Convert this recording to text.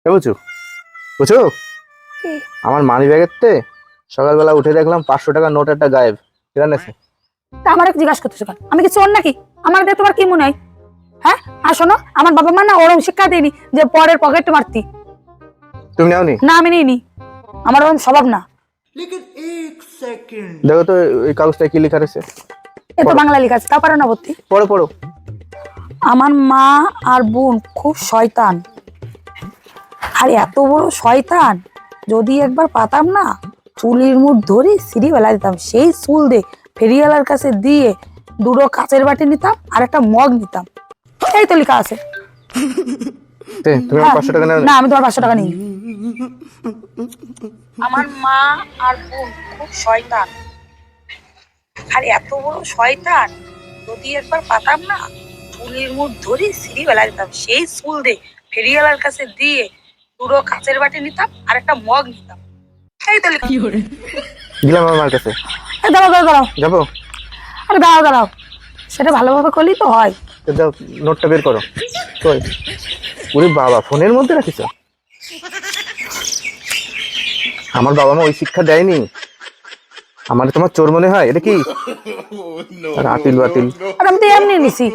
বুঝছো বুঝছো আমার মানি ব্যাগের তে সকালবেলা উঠে দেখলাম 500 টাকা নোট একটা গায়েব। ঠিক আছে, তা আমার জিজ্ঞাসা করতেছো কেন? আমি কি চোর নাকি? আমার দেখে তোমার কি মনে হয়? হ্যাঁ, আর শোনো, আমার বাবা মা না ওরকম শিক্ষা দেয়নি যে পরের পকেট মারতি। তুমি নাওনি? না, আমি নিইনি, আমার ওরকম স্বভাব না। দেখো তো এই কাগজটা কি লেখা রয়েছে। এ তো বাংলা লেখা আছে, তা পারো না ভর্তি। পড়ো পড়ো। আমার মা আর বোন খুব শয়তান, আর এত বড় শয়তান যদি একবার পাতাম না, চুলির মুঠ ধরে সিঁড়ি বেলা দিতাম। সেই চুল দিয়ে ফেরিওয়ালার কাছে দিয়ে দুটো কাচের বাটি নিতাম আর একটা মগ নিতাম। এই তো লেখা আছে। তুমি আমার 500 টাকা নাও। না, আমি তোমার 500 টাকা নিই। আমার মা আর বোন খুব শয়তান, আর এত বড় শয়তান যদি একবার পাতাম না, চুলের মুঠ ধরে সিঁড়ি বেলা দিতাম। সেই চুল দিয়ে ফেরিওয়ালার কাছে দিয়ে দুটো কাচের বাটি নিতাম আর একটা মগ নিতাম। এই তো লেখা। দিলাম আমার কাছে। দাঁড়াও দাঁড়াও দাঁড়াও, যাবো? আরে দাঁড়াও দাঁড়াও, সেটা ভালোভাবে করলেই তো হয়। তো দাও, নোটটা বের করো। কই? ওরে বাবা, ফোনের মধ্যে রাখিস? আমার বাবা মা ওই শিক্ষা দেয়নি। আমার তোমার চোর মনে হয়? এটা কি আতিল বাতিল? আর আমি তো এমনি নিছি।